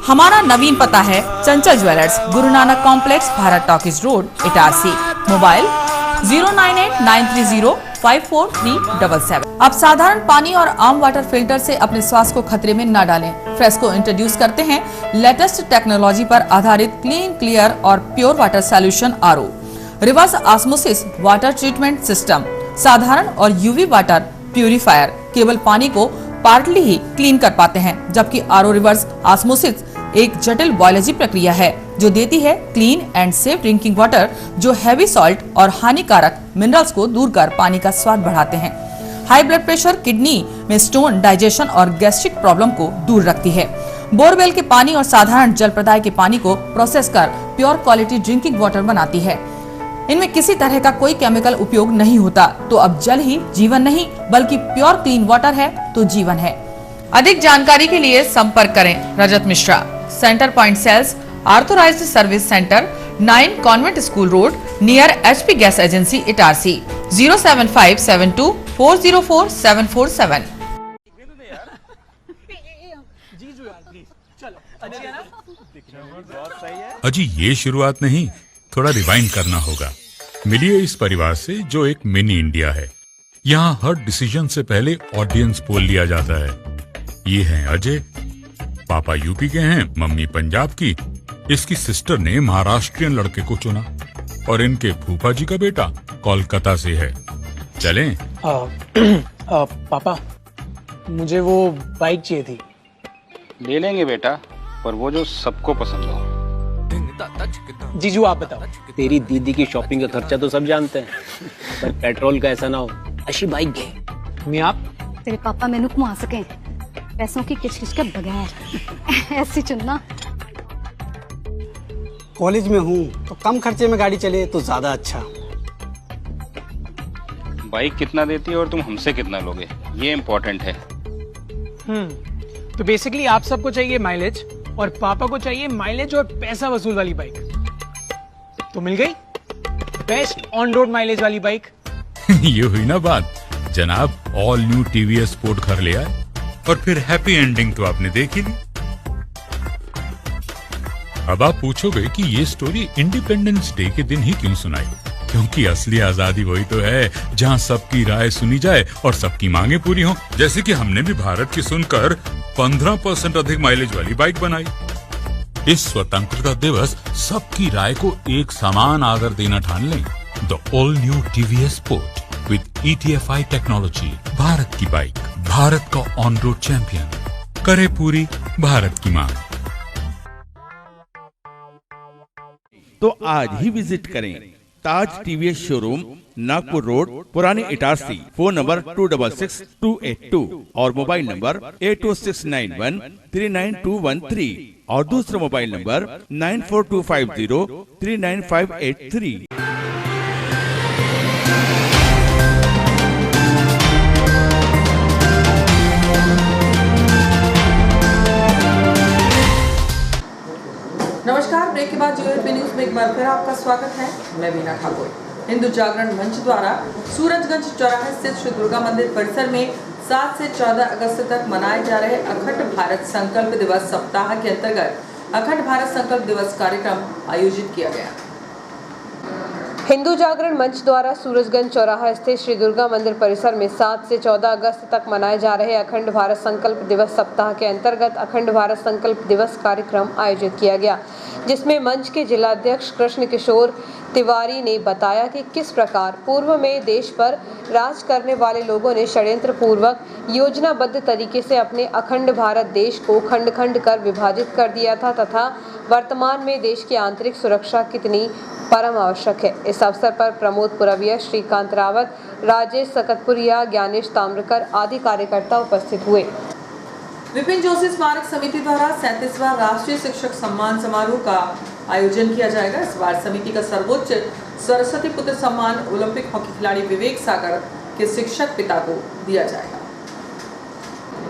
हमारा नवीन पता है चंचल jewellers, Guru Nanak complex, Bharat talkies road, Itarsi. Mobile 09893054377। अब साधारण पानी और आम वाटर फिल्टर से अपने स्वास्थ्य को खतरे में न डालें। फ्रेस्को इंट्रोड्यूस करते हैं लेटेस्ट टेक्नोलॉजी पर आधारित क्लीन, क्लियर और pure water solution RO, reverse osmosis water treatment system, साधारण और यूवी वाटर प्यूरिफायर केवल पानी को पार्टली ही क्लीन कर पाते हैं, जबकि आरओ रिवर्स ऑस्मोसिस एक जटिल बायोलॉजी प्रक्रिया है जो देती है clean and safe drinking water, जो हैवी सॉल्ट और हानिकारक मिनरल्स को दूर कर पानी का स्वाद बढ़ाते हैं। हाई ब्लड प्रेशर, किडनी में स्टोन, डाइजेशन और गैस्ट्रिक प्रॉब्लम को दूर रखती है। बोरवेल के पानी और साधारण जल प्रदाय के पानी को प्रोसेस कर प्योर क्वालिटी ड्रिंकिंग वाटर बनाती है। इनमें किसी तरह का कोई केमिकल उपयोग नहीं होता। तो अब जल ही जीवन नहीं बल्कि प्योर क्लीन वाटर है तो जीवन है। अधिक जानकारी के लिए संपर्क करें Rajat Mishra, centre point sales, authorised service centre, 9 convent school road, near HP gas agency, Itarsi. 07572404747। अजी ये शुरुआत नहीं, थोड़ा रिवाइंड करना होगा। मिलिए इस परिवार से जो एक मिनी इंडिया है। यहाँ हर डिसीजन से पहले ऑडियंस पोल लिया जाता है। ये हैं अजय, पापा यूपी के हैं, मम्मी पंजाब की। इसकी सिस्टर ने महाराष्ट्रियन लड़के को चुना और इनके फूफा जी का बेटा कोलकाता से है। चलें? पापा, मुझे वो बाइक चाहिए थी। ले लेंगे बेटा, पर वो जो सबको पसंद हो। जीजू आप बताओ। तेरी दीदी की शॉपिंग का खर्चा तो सब जानते हैं, पर पेट्रोल का ऐसा ना हो। अच्छी बाइक है। मैं आप तेरे पापा मैनू घुमा सके पैसों की किचकिच के बगैर। ऐसी चुनना। कॉलेज में हूँ तो कम खर्चे में गाड़ी चले तो ज्यादा अच्छा। बाइक कितना देती है और तुम हमसे कितना लोगे, ये इम्पोर्टेंट है। तो बेसिकली आप सबको चाहिए माइलेज और पापा को चाहिए माइलेज और पैसा वसूल वाली बाइक। तो मिल गई बेस्ट ऑन रोड माइलेज वाली बाइक। ये हुई ना बात। जनाब ऑल न्यू TVS स्पोर्ट घर ले आए और फिर हैप्पी एंडिंग तो आपने देख ही ली। अब आप पूछोगे कि ये स्टोरी इंडिपेंडेंस डे के दिन ही क्यों सुनाई? क्योंकि असली आजादी वही तो है जहां सबकी राय सुनी जाए और सबकी मांगे पूरी हो। जैसे कि हमने भी भारत की सुनकर 15% अधिक माइलेज वाली बाइक बनाई। इस स्वतंत्रता दिवस सबकी राय को एक समान आदर देना ठान लें। The all new TVS sport with ETFI technology, Bharat की बाइक, भारत का ऑन रोड चैंपियन, करे पूरी भारत की मांग। तो आज ही विजिट करें ताज TVS शोरूम, नागपुर रोड, पुराने इटारसी। फोन नंबर 266282 और मोबाइल नंबर 80691399213 और दूसरा मोबाइल नंबर 9425039583। नमस्कार, ब्रेक के बाद GOAP न्यूज में एक बार फिर आपका स्वागत है। मैं बीना ठाकुर। हिंदू जागरण मंच द्वारा सूरजगंज चौराहे स्थित श्री दुर्गा मंदिर परिसर में 7 से 14 अगस्त तक मनाए जा रहे अखंड भारत संकल्प दिवस सप्ताह के अंतर्गत अखंड भारत संकल्प दिवस कार्यक्रम आयोजित किया गया। हिंदू जागरण मंच द्वारा सूरजगंज चौराहा स्थित श्री दुर्गा मंदिर परिसर में 7 से 14 अगस्त तक मनाए जा रहे अखंड भारत संकल्प दिवस सप्ताह के अंतर्गत अखंड भारत संकल्प दिवस कार्यक्रम आयोजित किया गया, जिसमें मंच के जिलाध्यक्ष कृष्ण किशोर तिवारी ने बताया कि किस प्रकार पूर्व में देश पर राज करने वाले लोगों ने षड्यंत्र पूर्वक योजनाबद्ध तरीके से अपने अखंड भारत देश को खंड खंड कर विभाजित कर दिया था तथा वर्तमान में देश की आंतरिक सुरक्षा कितनी परम आवश्यक है। इस अवसर पर प्रमोद पुरविया, श्रीकांत रावत, राजेश सकतपुरिया, ज्ञानेश ताम्रकर आदि कार्यकर्ता उपस्थित हुए। विपिन जोशी स्मारक समिति द्वारा 37वां राष्ट्रीय शिक्षक सम्मान समारोह का आयोजन किया जाएगा। इस बार समिति का सर्वोच्च सरस्वती पुत्र सम्मान ओलंपिक हॉकी खिलाड़ी विवेक सागर के शिक्षक पिता को दिया जाएगा।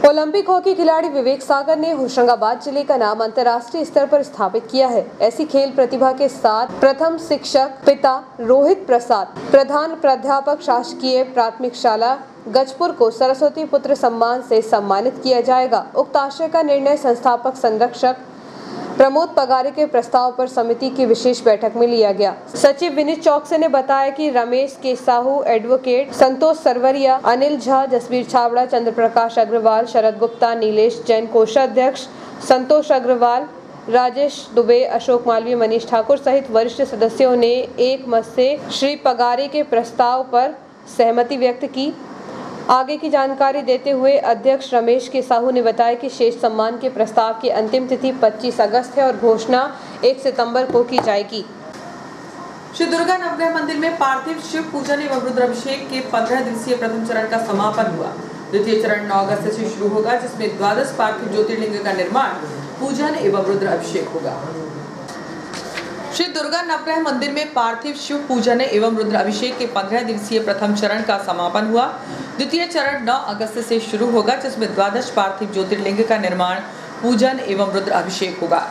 ओलंपिक हॉकी खिलाड़ी विवेक सागर ने होशंगाबाद जिले का नाम अंतर्राष्ट्रीय स्तर पर स्थापित किया है। ऐसी खेल प्रतिभा के साथ प्रथम शिक्षक पिता रोहित प्रसाद, प्रधान प्राध्यापक शासकीय प्राथमिक शाला गजपुर को सरस्वती पुत्र सम्मान से सम्मानित किया जाएगा। उक्त आशय का निर्णय संस्थापक संरक्षक प्रमोद पगारे के प्रस्ताव पर समिति की विशेष बैठक में लिया गया। सचिव विनीत चौकसे ने बताया कि रमेश के साहू, एडवोकेट संतोष सरवरिया, अनिल झा, जसवीर छाबड़ा, चंद्र प्रकाश अग्रवाल, शरद गुप्ता, नीलेश जैन, कोषाध्यक्ष संतोष अग्रवाल, राजेश दुबे, अशोक मालवीय, मनीष ठाकुर सहित वरिष्ठ सदस्यों ने एक मत से श्री पगारे के प्रस्ताव पर सहमति व्यक्त की। आगे की जानकारी देते हुए अध्यक्ष रमेश के साहू ने बताया कि शेष सम्मान के प्रस्ताव की अंतिम तिथि 25 अगस्त है और घोषणा 1 सितंबर को की जाएगी। श्री दुर्गा नवग्रह मंदिर में पार्थिव शिव पूजन एवं रुद्राभिषेक के 15 दिवसीय प्रथम चरण का समापन हुआ। द्वितीय चरण 9 अगस्त से शुरू होगा, जिसमें 12 पार्थिव ज्योतिर्लिंग का निर्माण, पूजन एवं रुद्राभिषेक होगा। श्री दुर्गा नवग्रह मंदिर में पार्थिव शिव पूजन एवं रुद्राभिषेक के 15 दिवसीय प्रथम चरण का समापन हुआ। द्वितीय चरण 9 अगस्त से शुरू होगा, जिसमें 12 पार्थिव ज्योतिर्लिंग का निर्माण, पूजन एवं रुद्राभिषेक होगा।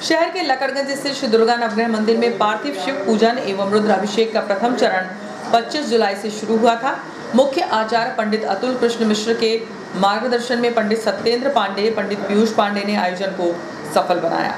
शहर के लकड़गंज स्थित श्री दुर्गा नवग्रह मंदिर में पार्थिव शिव पूजन एवं रुद्राभिषेक का प्रथम चरण 25 जुलाई से शुरू हुआ था। मुख्य आचार्य पंडित अतुल कृष्ण मिश्र के मार्गदर्शन में पंडित सत्येंद्र पांडे, पंडित पीयूष पांडे ने आयोजन को सफल बनाया।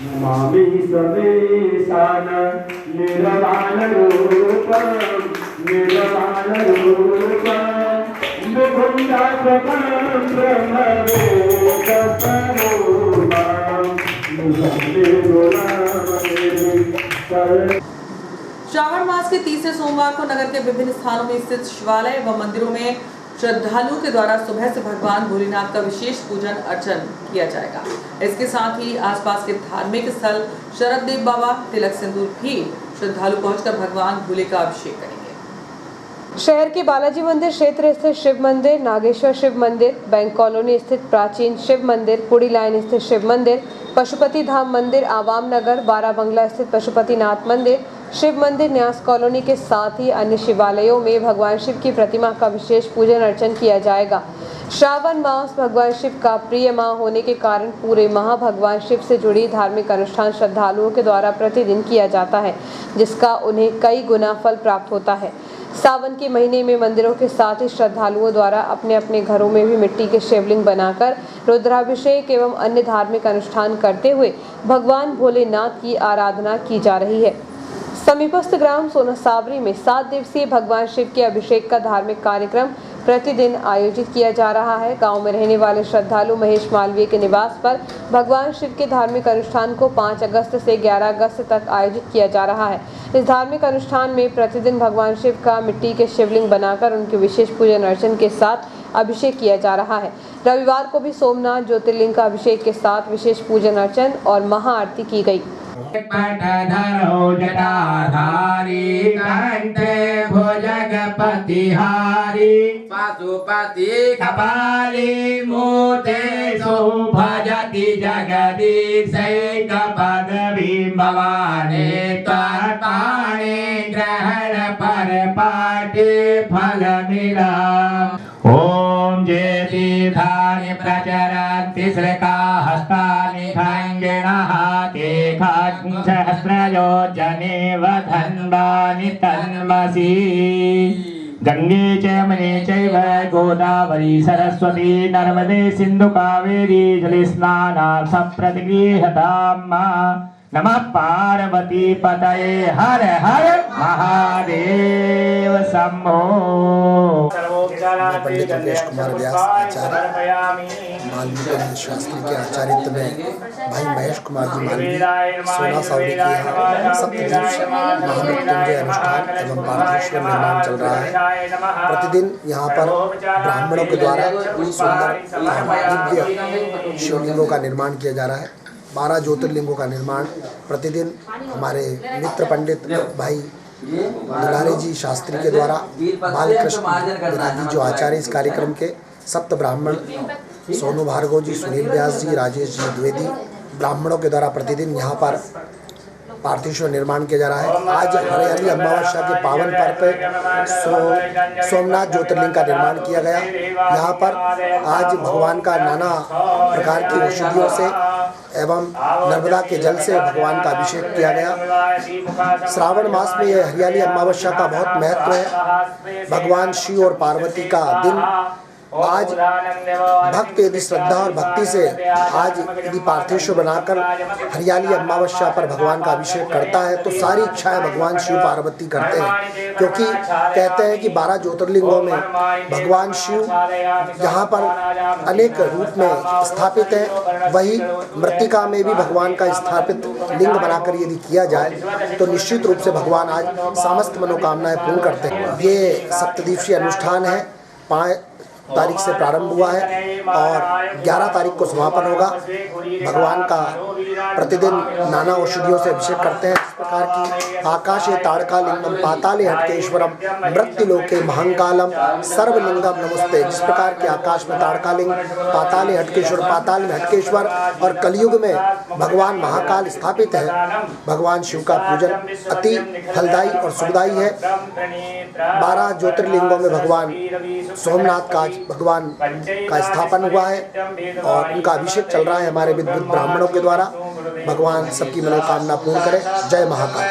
नमामि समेशान निर्वाणरूपं मुकुन्दात्मकं ब्रह्मवेदं श्रावण मास के तीसरे सोमवार को नगर के विभिन्न स्थानों में स्थित शिवालय व मंदिरों में श्रद्धालुओं के द्वारा सुबह से भगवान भोलेनाथ का विशेष पूजन अर्चन किया जाएगा। इसके साथ ही आसपास के धार्मिक स्थल शरद देव बाबा तिलक सिंदूर भी श्रद्धालु पहुंचकर भगवान भोले का अभिषेक करेंगे। शहर के बालाजी मंदिर क्षेत्र स्थित शिव मंदिर, नागेश्वर शिव मंदिर, बैंक कॉलोनी स्थित प्राचीन शिव मंदिर, पुड़ी लाइन स्थित शिव मंदिर, पशुपति धाम मंदिर, आवाम नगर, बारा बंगला स्थित पशुपतिनाथ मंदिर, शिव मंदिर, न्यास कॉलोनी के साथ ही अन्य शिवालयों में भगवान शिव की प्रतिमा का विशेष पूजन अर्चन किया जाएगा। श्रावण मास भगवान शिव का प्रिय माह होने के कारण पूरे माह भगवान शिव से जुड़ी धार्मिक अनुष्ठान श्रद्धालुओं के द्वारा प्रतिदिन किया जाता है, जिसका उन्हें कई गुना फल प्राप्त होता है। सावन के महीने में मंदिरों के साथ ही श्रद्धालुओं द्वारा अपने अपने घरों में भी मिट्टी के शिवलिंग बनाकर रुद्राभिषेक एवं अन्य धार्मिक अनुष्ठान करते हुए भगवान भोलेनाथ की आराधना की जा रही है। समीपस्थ ग्राम सोनासावरी में 7 दिवसीय भगवान शिव के अभिषेक का धार्मिक कार्यक्रम प्रतिदिन आयोजित किया जा रहा है। गांव में रहने वाले श्रद्धालु महेश मालवीय के निवास पर भगवान शिव के धार्मिक अनुष्ठान को 5 अगस्त से 11 अगस्त तक आयोजित किया जा रहा है। इस धार्मिक अनुष्ठान में प्रतिदिन भगवान शिव का मिट्टी के शिवलिंग बनाकर उनके विशेष पूजन अर्चन के साथ अभिषेक किया जा रहा है। रविवार को भी सोमनाथ ज्योतिर्लिंग का अभिषेक के साथ विशेष पूजन अर्चन और महाआरती की गई। पटधरो जटाधारी कंठे भुजगपतिहारी पशुपति कपाली मूर्ते शोभजति जगदीशैकपदवी भवानी त्वत्पाणि ग्रहण परपाटि फलमिला। ओम जेति धानि प्रचरन्ति श्रका हस्तानि खङ्गिणः ते सहस्रयोजनेव धन्वानि तन्मसि। गंगे च यमुने चैव गोदावरी सरस्वती नर्मदे सिन्धु कावेरी जलस्नानार्थं प्रतिगृह्यताम्। नमः पार्वती पतये हर हर महादेव शंभो। पंडित रमेश कुमार व्यास आचार्य मालवीय शास्त्री के आचार्यत्व में भाई महेश कुमार जी मालवीय सोनासावरी के यहाँ सप्तदिवसीय महामृत्युंजय अनुष्ठान एवं पार्थेश्वर निर्माण चल रहा है। प्रतिदिन यहाँ पर ब्राह्मणों के द्वारा सुंदर दिव्य शिवलिंगों का निर्माण किया जा रहा है। 12 ज्योतिर्लिंगों का निर्माण प्रतिदिन हमारे मित्र पंडित भाई दुलारे जी शास्त्री के द्वारा बालकृष्ण विराजी जो आचार्य इस कार्यक्रम के, सप्त ब्राह्मण सोनू भार्गव जी, सुनील व्यास जी, राजेश जी द्विवेदी ब्राह्मणों के द्वारा प्रतिदिन यहाँ पर पार्थेश्वर निर्माण किया जा रहा है। आज हरियाली अमावस्या के पावन पर्व पर सोमनाथ ज्योतिर्लिंग का निर्माण किया गया। यहाँ पर आज भगवान का नाना प्रकार की औषधियों से एवं नर्मदा के जल से भगवान का अभिषेक किया गया। श्रावण मास में यह हरियाली अमावस्या का बहुत महत्व है। भगवान शिव और पार्वती का दिन आज भक्त यदि श्रद्धा और भक्ति से आज यदि पार्थेश्वर बनाकर हरियाली अमावस्या पर भगवान का अभिषेक करता है तो सारी इच्छाएं भगवान शिव पार्वती करते हैं, क्योंकि कहते हैं कि 12 ज्योतिर्लिंगों में भगवान शिव जहाँ पर अनेक रूप में स्थापित हैं, वही मृत्तिका में भी भगवान का स्थापित लिंग बनाकर यदि किया जाए तो निश्चित रूप से भगवान आज समस्त मनोकामनाएं पूर्ण करते हैं। ये सप्तदिवसीय अनुष्ठान है, 5 तारीख से प्रारंभ हुआ है और 11 तारीख को समापन होगा। भगवान का प्रतिदिन नाना औषधियों से अभिषेक करते हैं। इस प्रकार की आकाशे ताड़कालिंगम पाताले हटकेश्वरम मृत्युलोके महंकालम सर्वलिंगम नमस्ते। जिस प्रकार के आकाश में ताड़कालिंग, पाताले हटकेश्वर, पाताल में हटकेश्वर और कलयुग में भगवान महाकाल स्थापित है। भगवान शिव का पूजन अति फलदायी और सुखदायी है। 12 ज्योतिर्लिंगों में भगवान सोमनाथ का भगवान का स्थापन हुआ है और उनका अभिषेक चल रहा है हमारे विद्वत ब्राह्मणों के द्वारा। भगवान सबकी मनोकामना पूर्ण करे। जय महाकाल।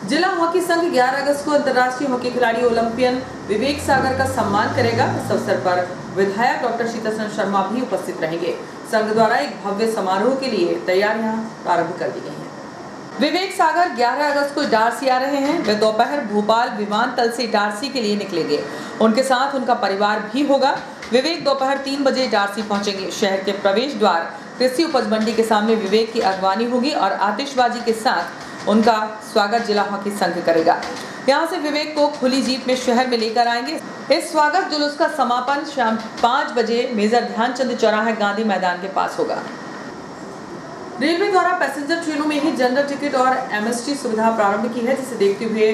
जिला हॉकी संघ 11 अगस्त को अंतर्राष्ट्रीय हॉकी खिलाड़ी ओलंपियन विवेक सागर का सम्मान करेगा। इस अवसर पर विधायक डॉक्टर शीतासरण शर्मा भी उपस्थित रहेंगे। संघ द्वारा एक भव्य समारोह के लिए तैयारियां प्रारंभ कर दी गई हैं। विवेक सागर 11 अगस्त को इटारसी आ रहे हैं। वे दोपहर भोपाल विमानतल से इटारसी के लिए निकलेंगे। उनके साथ उनका परिवार भी होगा। विवेक दोपहर 3 बजे इटारसी पहुंचेंगे। शहर के प्रवेश द्वार कृषि उपज मंडी के सामने विवेक की अगवानी होगी और आतिशबाजी के साथ उनका स्वागत जिला हॉकी संघ करेगा। यहाँ से विवेक को खुली जीप में शहर में लेकर आएंगे। इस स्वागत जुलूस का समापन शाम 5 बजे मेजर ध्यानचंद चौराहा गांधी मैदान के पास होगा। रेलवे द्वारा पैसेंजर ट्रेनों में ही जनरल टिकट और MST सुविधा प्रारंभ की है, जिसे देखते हुए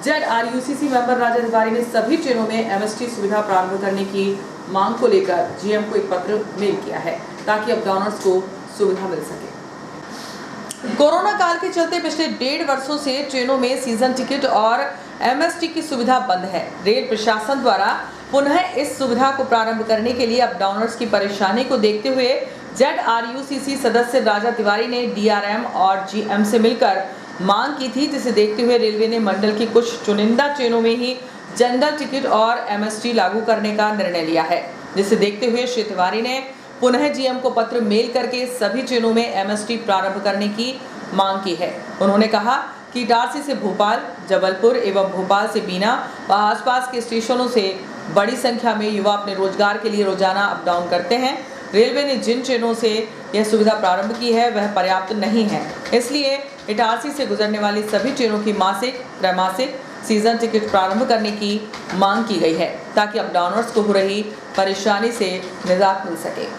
ZRUCC मेंबर राजा तिवारी ने सभी ट्रेनों में MST सुविधा प्रारंभ करने की मांग को लेकर GM को एक पत्र मेल किया है ताकि अप डाउनर्स को सुविधा मिल सके। कोरोना काल के चलते पिछले 1.5 वर्षों से ट्रेनों में सीजन टिकट और MST की सुविधा बंद है। रेल प्रशासन द्वारा पुनः इस सुविधा को प्रारंभ करने के लिए अप डाउनर्स की परेशानी को देखते हुए ZRUCC सदस्य राजा तिवारी ने DRM और GM से मिलकर मांग की थी, जिसे देखते हुए रेलवे ने मंडल की कुछ चुनिंदा ट्रेनों में ही जनरल टिकट और MST लागू करने का निर्णय लिया है, जिसे देखते हुए श्री तिवारी ने पुनः GM को पत्र मेल करके सभी ट्रेनों में MST प्रारंभ करने की मांग की है। उन्होंने कहा कि इटारसी से भोपाल, जबलपुर एवं भोपाल से बीना व आसपास के स्टेशनों से बड़ी संख्या में युवा अपने रोजगार के लिए रोजाना अप डाउन करते हैं। रेलवे ने जिन ट्रेनों से यह सुविधा प्रारंभ की है वह पर्याप्त नहीं है, इसलिए इटारसी से गुजरने वाली सभी ट्रेनों की मासिक, त्रैमासिक सीजन टिकट प्रारंभ करने की मांग की गई है ताकि अप डाउनर्स को हो रही परेशानी से निजात मिल सके।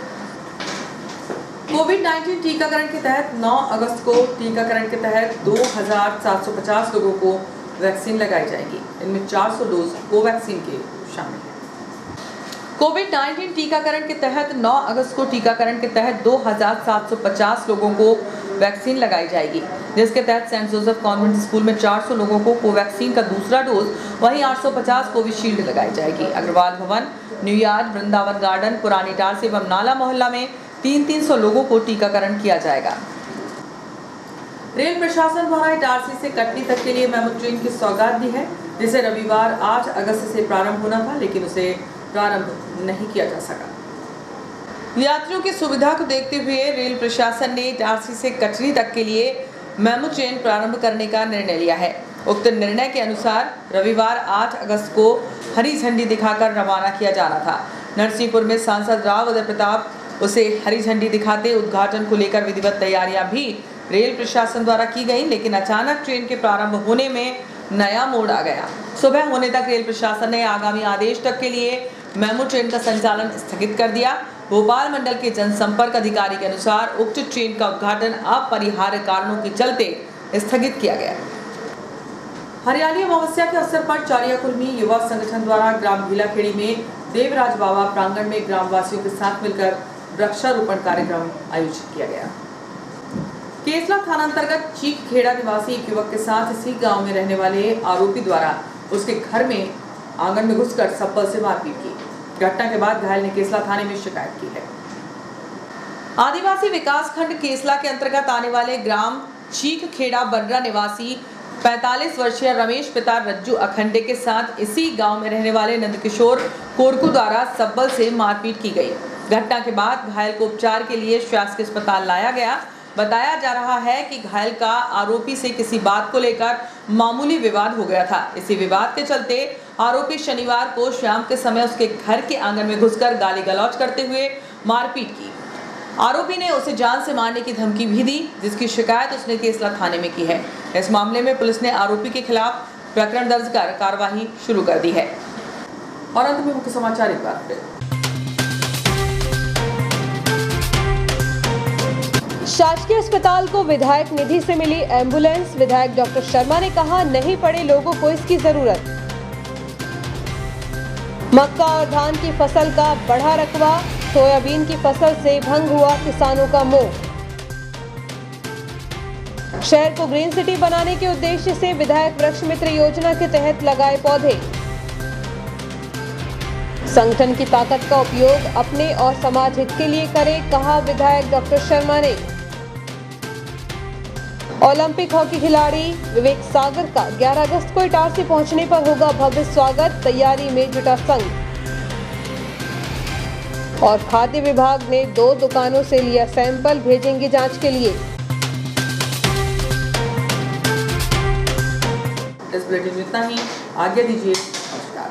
कोविड-19 टीकाकरण के तहत 9 अगस्त को टीकाकरण के तहत 2750 लोगों को वैक्सीन लगाई जाएगी। इनमें 400 डोज कोवैक्सीन के शामिल हैं। कोविड-19 टीकाकरण के तहत 9 अगस्त को टीकाकरण के तहत 2750 लोगों को वैक्सीन लगाई जाएगी, जिसके तहत सेंट जोसेफ कॉन्वेंट स्कूल में 400 लोगों को कोवैक्सीन का दूसरा डोज, वहीं 850 कोविशील्ड लगाई जाएगी। अग्रवाल भवन, न्यूयार्ड, वृंदावन गार्डन, पुरानी इटारसी एवं नाला मोहल्ला में 300 लोगों को टीकाकरण किया जाएगा। रेल प्रशासन द्वारा इटारसी से कटनी तक के लिए मेमू ट्रेन की सौगात दी है, जिसे रविवार 8 अगस्त से प्रारंभ होना था, लेकिन उसे प्रारंभ नहीं किया जा सका। यात्रियों की सुविधा को देखते हुए रेल प्रशासन ने इटारसी से कटनी तक के लिए मेमू ट्रेन प्रारंभ करने का निर्णय लिया है। उक्त निर्णय के अनुसार रविवार 8 अगस्त को हरी झंडी दिखाकर रवाना किया जाना था। नरसिंहपुर में सांसद राव उदय प्रताप उसे हरी झंडी दिखाते उद्घाटन को लेकर विधिवत तैयारियां भी रेल प्रशासन द्वारा की गई, लेकिन अचानक ट्रेन के प्रारंभ होने में नया मोड़ आ गया। सुबह होने तक रेल प्रशासन ने आगामी आदेश तक के लिए मेमू ट्रेन का संचालन स्थगित कर दिया। भोपाल मंडल के जनसंपर्क अधिकारी के अनुसार उक्त ट्रेन का उद्घाटन अपरिहार्य कारणों के चलते स्थगित किया गया। हरियाली अमावस्या के अवसर पर चारियाकुलमी युवा संगठन द्वारा ग्राम भीलाखेड़ी में देवराज बाबा प्रांगण में ग्रामवासियों के साथ मिलकर वृक्षारोपण कार्यक्रम आयोजित किया गया। केसला थाना अंतर्गत चीख खेड़ा निवासी एक युवक के साथ इसी गांव में रहने वाले आरोपी द्वारा उसके घर में आंगन में घुसकर सप्पल से मारपीट की। घटना के बाद घायल ने केसला थाने में शिकायत की है। आदिवासी विकास खंड केसला के अंतर्गत आने वाले ग्राम चीख खेड़ा बर्रा निवासी 45 वर्षीय रमेश पिता रज्जू अखंडे के साथ इसी गांव में रहने वाले नंदकिशोर कोरकू द्वारा सब्बल से मारपीट की गई। घटना के बाद घायल को उपचार के लिए शासकीय अस्पताल लाया गया। बताया जा रहा है कि घायल का आरोपी से किसी बात को लेकर मामूली विवाद हो गया था। इसी विवाद के चलते आरोपी शनिवार को शाम के समय उसके घर के आंगन में घुसकर गाली गलौज करते हुए मारपीट की। आरोपी ने उसे जान से मारने की धमकी भी दी, जिसकी शिकायत उसने केसला थाने में की है। इस मामले में पुलिस ने आरोपी के खिलाफ प्रकरण दर्ज कर कार्रवाई शुरू कर दी है। और अंत में मुख्य समाचार एक बार फिर। शासकीय अस्पताल को विधायक निधि से मिली एम्बुलेंस। विधायक डॉक्टर शर्मा ने कहा, नहीं पड़े लोगों को इसकी जरूरत। मक्का और धान की फसल का बढ़ा रकबा, सोयाबीन की फसल से भंग हुआ किसानों का मोह। शहर को ग्रीन सिटी बनाने के उद्देश्य से विधायक वृक्ष मित्र योजना के तहत लगाए पौधे। संगठन की ताकत का उपयोग अपने और समाज हित के लिए करें, कहा विधायक डॉक्टर शर्मा ने। ओलंपिक हॉकी खिलाड़ी विवेक सागर का 11 अगस्त को इटारसी पहुंचने पर होगा भव्य स्वागत, तैयारी में जुटा संघ। और खाद्य विभाग ने 2 दुकानों से लिया सैंपल, भेजेंगे जांच के लिए। इस बुलेटिन में इतना ही, आज्ञा दीजिए, नमस्कार।